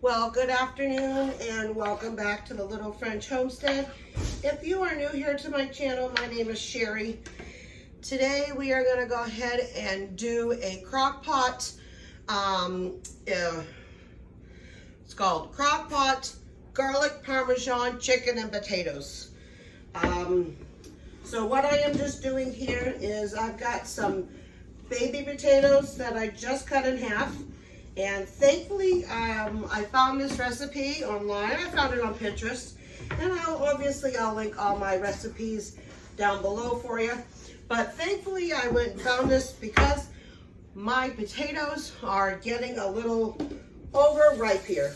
Well, good afternoon and welcome back to the Little French Homestead. If you are new here to my channel, my name is Sherry. Today we are going to go ahead and do a Crockpot. It's called Crockpot Garlic Parmesan Chicken and Potatoes. So what I am just doing here is I've got some baby potatoes that I just cut in half. And thankfully, I found this recipe online. I found it on Pinterest. And I'll link all my recipes down below for you. But thankfully, I went and found this because my potatoes are getting a little overripe here.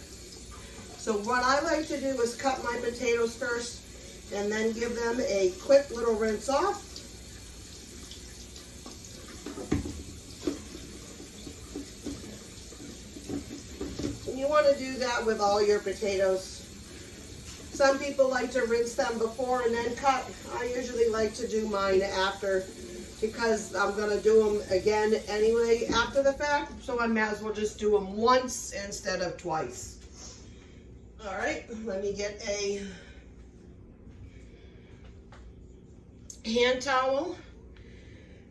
So what I like to do is cut my potatoes first and then give them a quick little rinse off. You want to do that with all your potatoes. Some people like to rinse them before and then cut. I usually like to do mine after because I'm going to do them again anyway after the fact. So I might as well just do them once instead of twice. All right, let me get a hand towel.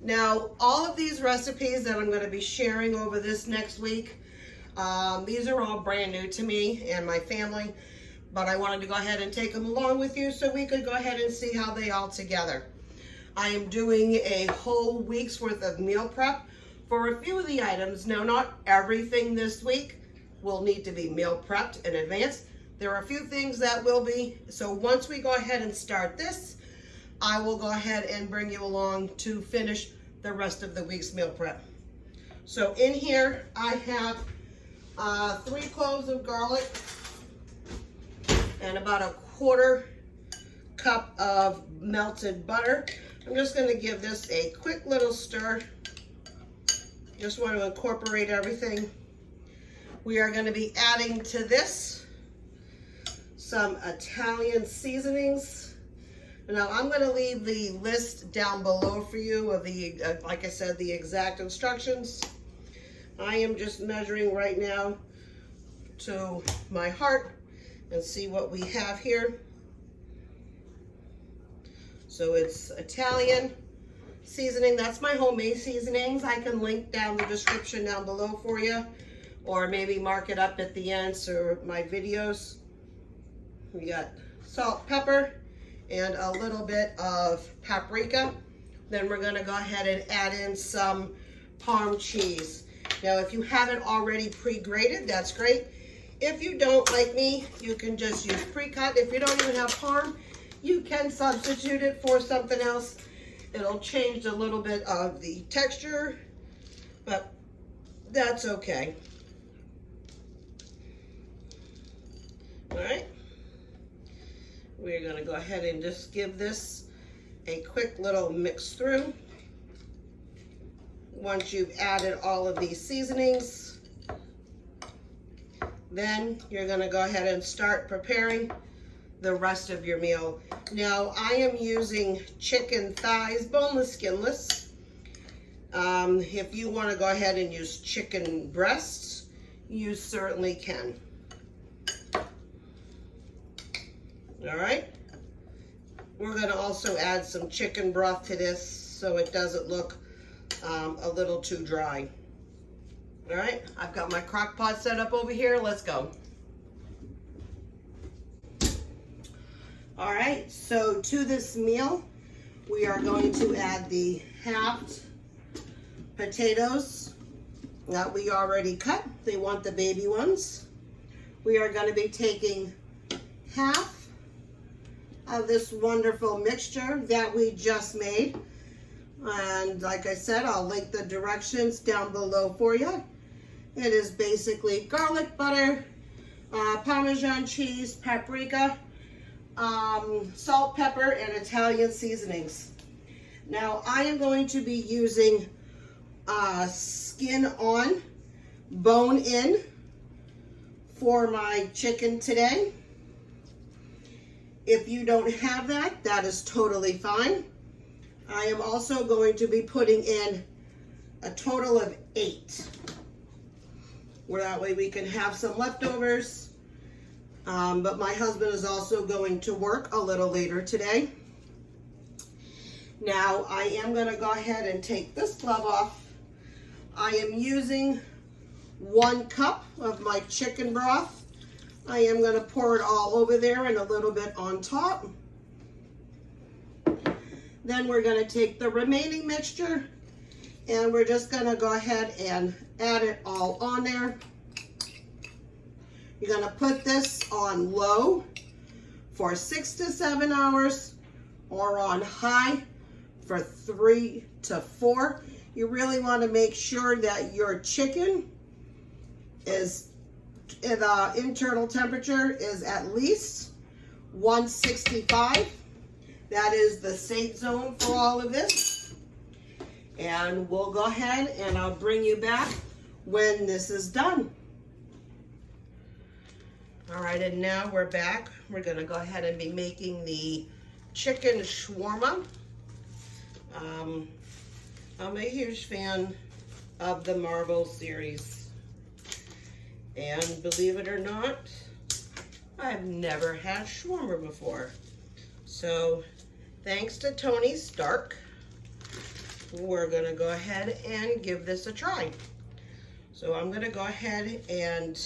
Now, all of these recipes that I'm going to be sharing over this next week, these are all brand new to me and my family, but I wanted to go ahead and take them along with you so we could go ahead and see how they all together. I am doing a whole week's worth of meal prep for a few of the items. Now, not everything this week will need to be meal prepped in advance. There are a few things that will be. So once we go ahead and start this, I will go ahead and bring you along to finish the rest of the week's meal prep. So in here, I have 3 cloves of garlic and about a 1/4 cup of melted butter. I'm just going to give this a quick little stir. Just want to incorporate everything. We are going to be adding to this some Italian seasonings. Now I'm going to leave the list down below for you of the, like I said, the exact instructions. I am just measuring right now to my heart and see what we have here. So it's Italian seasoning. That's my homemade seasonings. I can link down the description down below for you, or maybe mark it up at the end so my videos. We got salt, pepper, and a little bit of paprika. Then we're gonna go ahead and add in some Parm cheese. Now, if you haven't already pre-grated, that's great. If you don't, like me, you can just use pre-cut. If you don't even have Parm, you can substitute it for something else. It'll change a little bit of the texture, but that's okay. All right. We're gonna go ahead and just give this a quick little mix through. Once you've added all of these seasonings, then you're going to go ahead and start preparing the rest of your meal. Now, I am using chicken thighs, boneless, skinless. If you want to go ahead and use chicken breasts, you certainly can. All right. We're going to also add some chicken broth to this so it doesn't look a little too dry. All right, I've got my crock pot set up over here. Let's go. All right, so to this meal, we are going to add the halved potatoes that we already cut. They want the baby ones. We are going to be taking half of this wonderful mixture that we just made. And like I said, I'll link the directions down below for you. It is basically garlic butter, Parmesan cheese, paprika, salt, pepper, and Italian seasonings. Now, I am going to be using skin on, bone in for my chicken today. If you don't have that, that is totally fine. I am also going to be putting in a total of 8. where that way we can have some leftovers. But my husband is also going to work a little later today. Now I am going to go ahead and take this glove off. I am using 1 cup of my chicken broth. I am going to pour it all over there and a little bit on top. Then we're going to take the remaining mixture and we're just going to go ahead and add it all on there. You're going to put this on low for 6 to 7 hours or on high for 3 to 4. You really want to make sure that your chicken is, the internal temperature is at least 165. That is the safe zone for all of this. And we'll go ahead and I'll bring you back when this is done. All right, and now we're back. We're gonna go ahead and be making the chicken shawarma. I'm a huge fan of the Marvel series. And believe it or not, I've never had shawarma before. So thanks to Tony Stark, we're gonna go ahead and give this a try. So I'm gonna go ahead and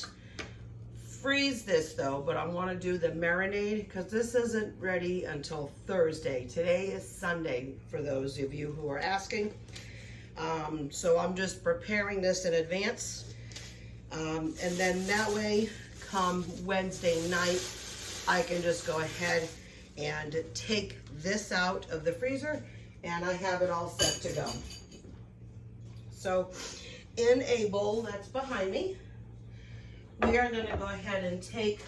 freeze this though, but I wanna do the marinade because this isn't ready until Thursday. Today is Sunday for those of you who are asking. So I'm just preparing this in advance. And then that way, come Wednesday night, I can just go ahead and take this out of the freezer and I have it all set to go. So in a bowl that's behind me, we are going to go ahead and take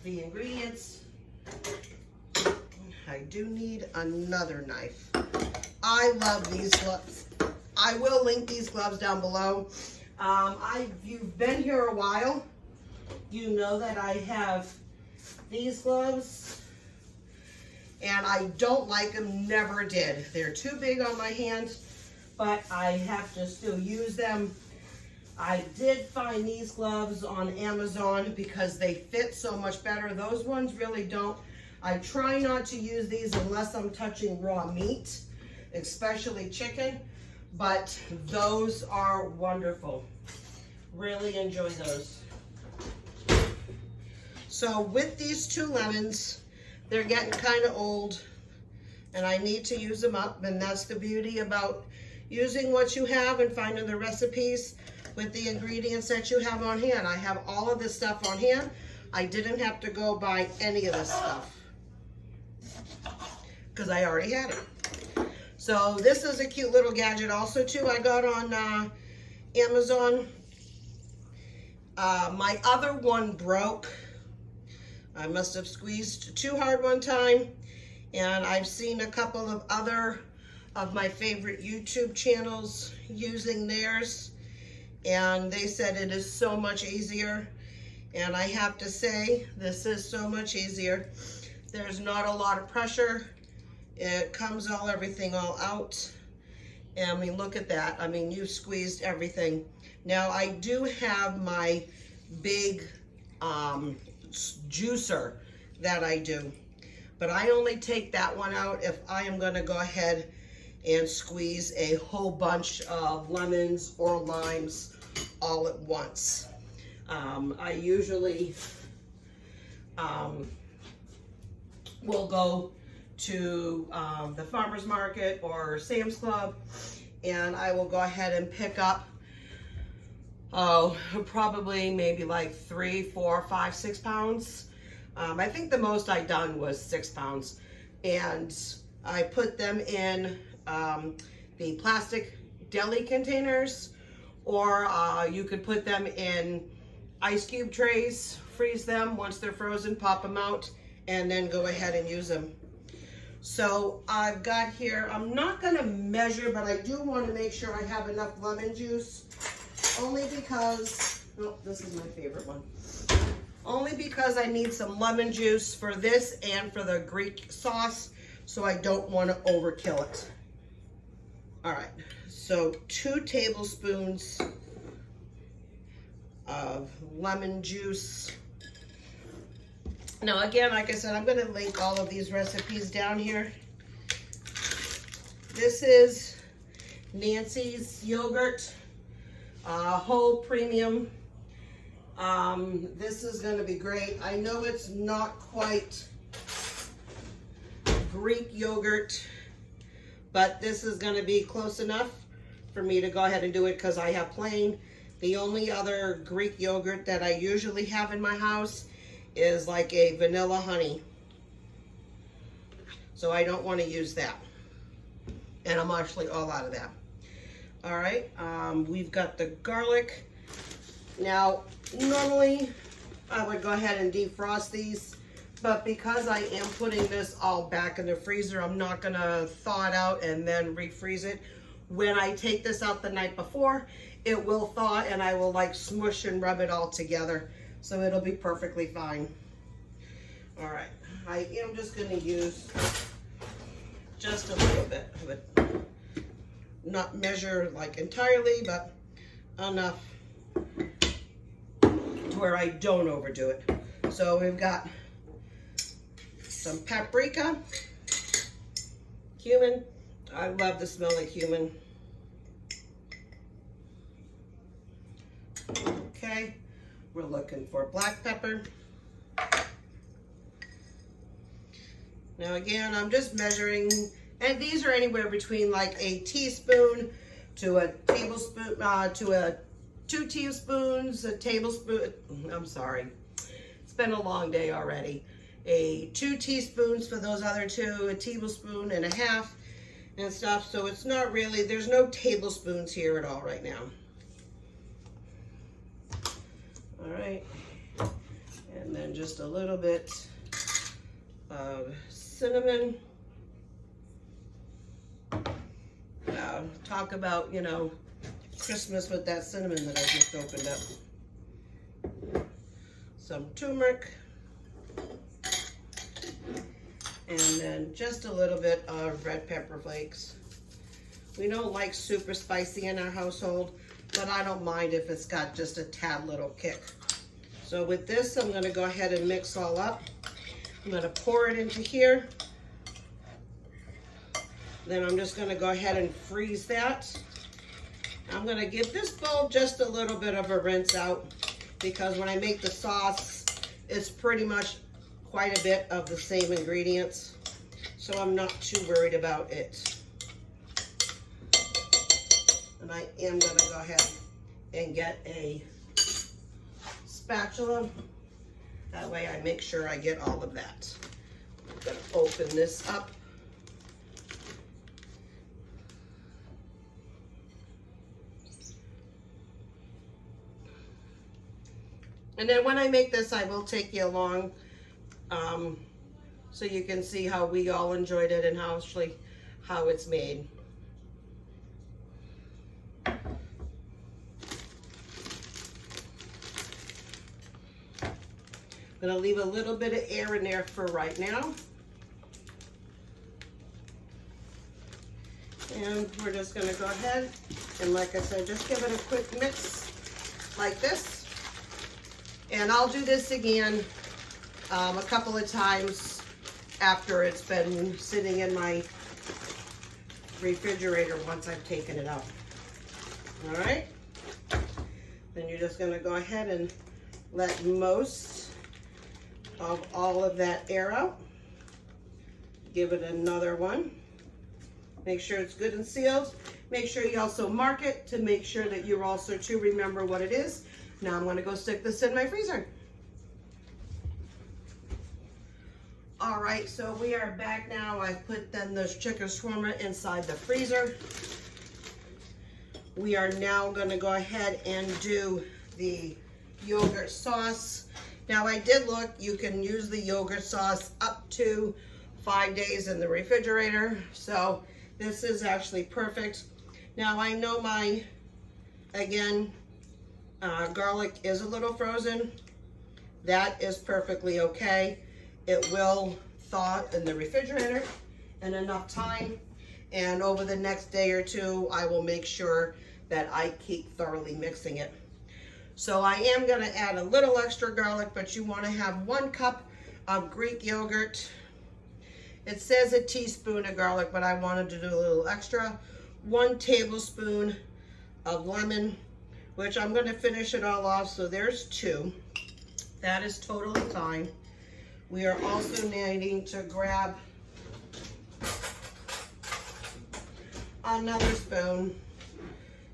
the ingredients. I do need another knife. I love these gloves. I will link these gloves down below. If you've been here a while, you know that I have these gloves and I don't like them, never did. They're too big on my hand, but I have to still use them. I did find these gloves on Amazon because they fit so much better. Those ones really don't. I try not to use these unless I'm touching raw meat, especially chicken, but those are wonderful. Really enjoy those. So with these 2 lemons, they're getting kind of old and I need to use them up, and that's the beauty about using what you have and finding the recipes with the ingredients that you have on hand. I have all of this stuff on hand. I didn't have to go buy any of this stuff because I already had it. So this is a cute little gadget also too I got on Amazon. My other one broke. I must have squeezed too hard one time, and I've seen a couple of other of my favorite YouTube channels using theirs, and they said it is so much easier, and I have to say this is so much easier. There's not a lot of pressure. It comes everything all out. And I mean, look at that. I mean, you squeezed everything. Now I do have my big juicer that I do, but I only take that one out if I am going to go ahead and squeeze a whole bunch of lemons or limes all at once. I usually will go to the farmer's market or Sam's Club, and I will go ahead and pick up probably maybe like 3, 4, 5, 6 pounds. I think the most I done was 6 pounds, and I put them in the plastic deli containers, or you could put them in ice cube trays, freeze them. Once they're frozen, pop them out, and then go ahead and use them. So I've got here, I'm not gonna measure, but I do want to make sure I have enough lemon juice, only because, oh, this is my favorite one. Only because I need some lemon juice for this and for the Greek sauce, so I don't want to overkill it. All right, so 2 tablespoons of lemon juice. Now again, like I said, I'm gonna link all of these recipes down here. This is Nancy's yogurt, whole premium. This is gonna be great. I know it's not quite Greek yogurt, but this is gonna be close enough for me to go ahead and do it because I have plain. The only other Greek yogurt that I usually have in my house is like a vanilla honey. So I don't want to use that. And I'm actually all out of that. All right, we've got the garlic. Now, normally I would go ahead and defrost these, but because I am putting this all back in the freezer, I'm not gonna thaw it out and then refreeze it. When I take this out the night before, it will thaw and I will like smush and rub it all together. So it'll be perfectly fine. All right, I am just gonna use just a little bit of it. Not measure like entirely, but enough to where I don't overdo it. So we've got some paprika, cumin. I love the smell of cumin. Okay, we're looking for black pepper. Now again, I'm just measuring, and these are anywhere between like a teaspoon to a tablespoon, to 2 teaspoons, a tablespoon, I'm sorry. It's been a long day already. 2 teaspoons for those other 2, a tablespoon and a half and stuff. So it's not really, there's no tablespoons here at all right now. All right, and then just a little bit of cinnamon. Talk about, you know, Christmas with that cinnamon that I just opened up. Some turmeric. And then just a little bit of red pepper flakes. We don't like super spicy in our household, but I don't mind if it's got just a tad little kick. So with this, I'm gonna go ahead and mix all up. I'm gonna pour it into here. Then I'm just gonna go ahead and freeze that. I'm gonna give this bowl just a little bit of a rinse out because when I make the sauce, it's pretty much quite a bit of the same ingredients. So I'm not too worried about it. And I am gonna go ahead and get a spatula. That way I make sure I get all of that. I'm gonna open this up. And then when I make this, I will take you along so you can see how we all enjoyed it and how it's made. I'm gonna leave a little bit of air in there for right now. And we're just gonna go ahead and, like I said, just give it a quick mix like this. And I'll do this again a couple of times after it's been sitting in my refrigerator once I've taken it out. All right. Then you're just gonna go ahead and let most of all of that air out. Give it another one. Make sure it's good and sealed. Make sure you also mark it to make sure that you also to remember what it is. Now I'm gonna go stick this in my freezer. All right, so we are back now. I've put then this chicken shawarma inside the freezer. We are now gonna go ahead and do the yogurt sauce. Now I did look, you can use the yogurt sauce up to 5 days in the refrigerator. So this is actually perfect. Now I know my, again, garlic is a little frozen. That is perfectly okay. It will thaw in the refrigerator in enough time. And over the next day or two, I will make sure that I keep thoroughly mixing it. So I am gonna add a little extra garlic, but you wanna have 1 cup of Greek yogurt. It says a teaspoon of garlic, but I wanted to do a little extra. 1 tablespoon of lemon, which I'm gonna finish it all off, so there's 2. That is totally fine. We are also needing to grab another spoon.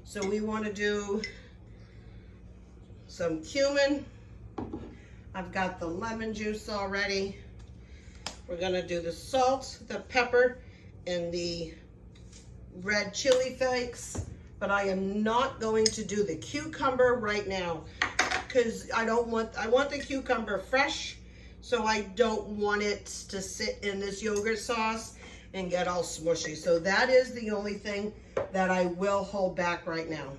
So we want to do some cumin. I've got the lemon juice already. We're gonna do the salt, the pepper, and the red chili flakes, but I am not going to do the cucumber right now because I want the cucumber fresh, so I don't want it to sit in this yogurt sauce and get all smushy. So that is the only thing that I will hold back right now.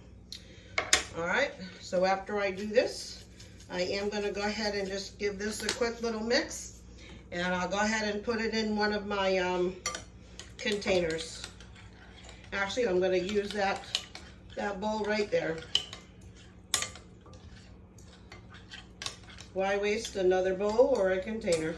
All right, so after I do this, I am gonna go ahead and just give this a quick little mix, and I'll go ahead and put it in one of my containers. Actually, I'm gonna use that bowl right there. Why waste another bowl or a container?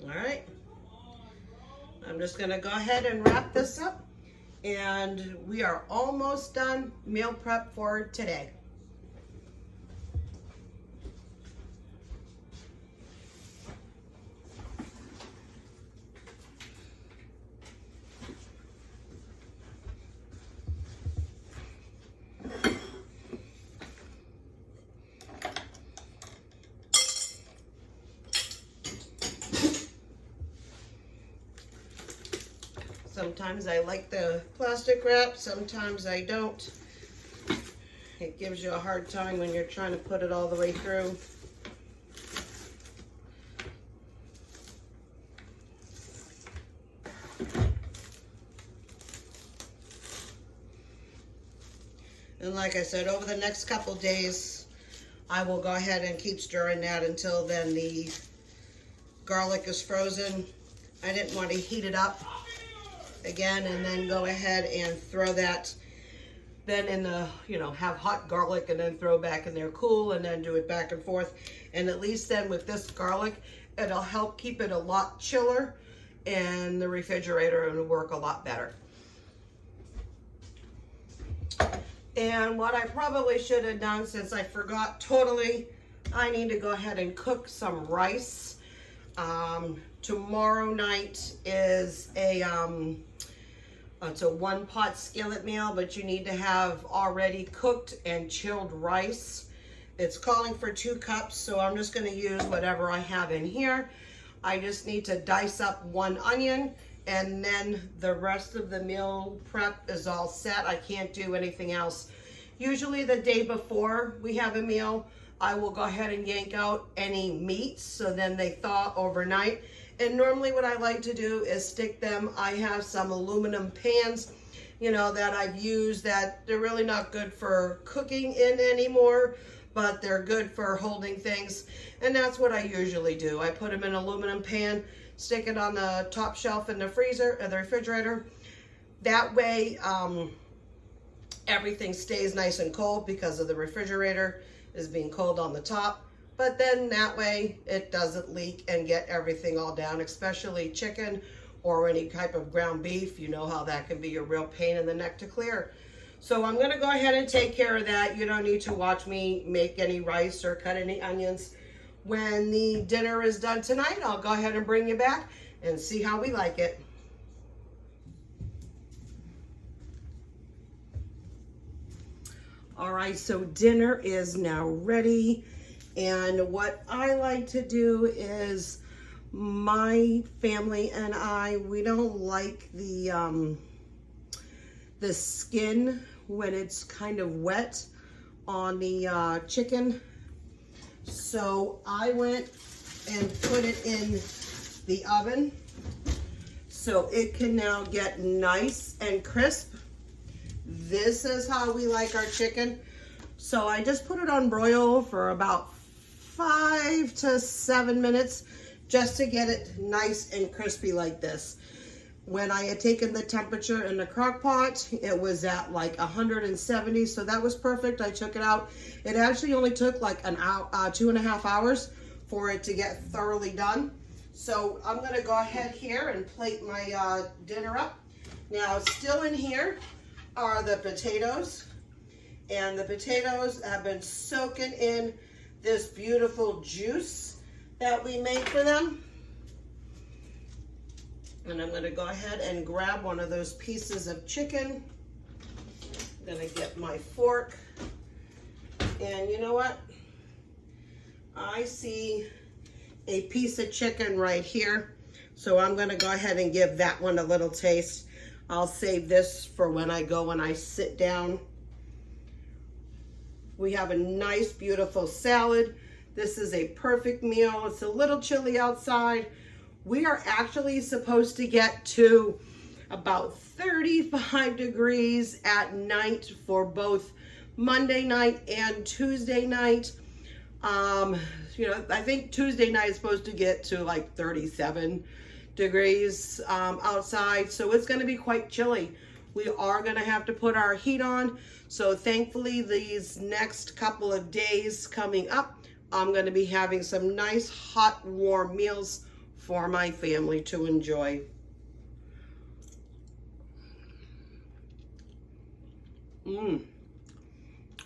All right, I'm just gonna go ahead and wrap this up, and we are almost done meal prep for today. Sometimes I like the plastic wrap, sometimes I don't. It gives you a hard time when you're trying to put it all the way through. And like I said, over the next couple days, I will go ahead and keep stirring that until then the garlic is frozen. I didn't want to heat it up again and then go ahead and throw that then in the, have hot garlic and then throw back in there cool and then do it back and forth. And at least then with this garlic, it'll help keep it a lot chiller in the refrigerator and it'll work a lot better. And what I probably should have done, since I forgot totally, I need to go ahead and cook some rice. Tomorrow night is it's a 1-pot skillet meal, but you need to have already cooked and chilled rice. It's calling for 2 cups, so I'm just gonna use whatever I have in here. I just need to dice up 1 onion, and then the rest of the meal prep is all set. I can't do anything else. Usually the day before we have a meal, I will go ahead and yank out any meats, so then they thaw overnight. And normally what I like to do is stick them, I have some aluminum pans, that I've used that they're really not good for cooking in anymore, but they're good for holding things. And that's what I usually do. I put them in an aluminum pan, stick it on the top shelf in the freezer, or the refrigerator. That way, everything stays nice and cold because of the refrigerator is being cold on the top. But then that way it doesn't leak and get everything all down, especially chicken or any type of ground beef. You know how that can be a real pain in the neck to clear. So I'm gonna go ahead and take care of that. You don't need to watch me make any rice or cut any onions. When the dinner is done tonight, I'll go ahead and bring you back and see how we like it. All right, so dinner is now ready. And what I like to do is My family and I, we don't like the skin when it's kind of wet on the chicken. So I went and put it in the oven so it can now get nice and crisp. This is how we like our chicken. So I just put it on broil for about 5 to 7 minutes just to get it nice and crispy like this. When I had taken the temperature in the crock pot, it was at like 170, so that was perfect. I took it out. It actually only took like an hour, 2.5 hours for it to get thoroughly done. So I'm gonna go ahead here and plate my dinner up. Now, still in here are the potatoes, and the potatoes have been soaking in this beautiful juice that we made for them. And I'm gonna go ahead and grab one of those pieces of chicken. I'm gonna get my fork. And you know what? I see a piece of chicken right here. So I'm gonna go ahead and give that one a little taste. I'll save this for when I sit down. We have a nice, beautiful salad. This is a perfect meal. It's a little chilly outside. We are actually supposed to get to about 35 degrees at night for both Monday night and Tuesday night. You know, I think Tuesday night is supposed to get to like 37 degrees outside, so it's going to be quite chilly. We are going to have to put our heat on. So thankfully, these next couple of days coming up, I'm going to be having some nice hot warm meals for my family to enjoy.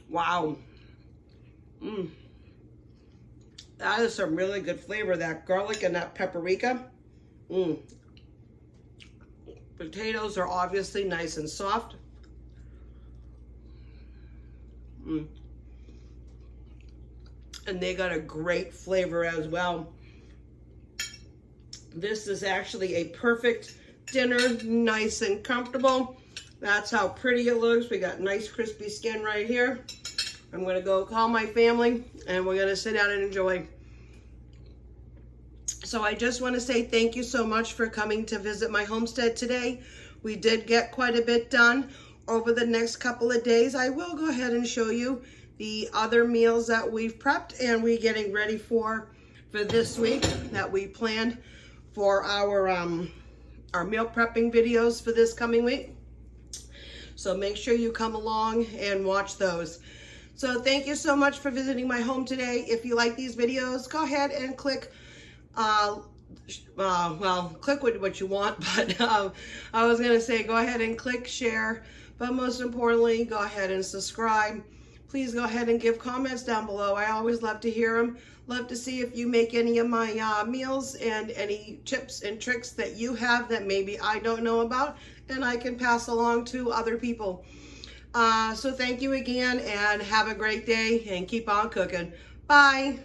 Wow. That is some really good flavor, that garlic and that paprika. Potatoes are obviously nice and soft. And they got a great flavor as well. This is actually a perfect dinner, nice and comfortable. That's how pretty it looks. We got nice crispy skin right here. I'm gonna go call my family and we're gonna sit down and enjoy. So I just wanna say thank you so much for coming to visit my homestead today. We did get quite a bit done. Over the next couple of days, I will go ahead and show you the other meals that we've prepped and we're getting ready for this week that we planned for our meal prepping videos for this coming week. So make sure you come along and watch those. So thank you so much for visiting my home today. If you like these videos, go ahead and click, well, click what you want, but I was gonna say go ahead and click share, but most importantly, go ahead and subscribe. Please go ahead and give comments down below. I always love to hear them. Love to see if you make any of my meals and any tips and tricks that you have that maybe I don't know about and I can pass along to other people. So thank you again and have a great day and keep on cooking. Bye.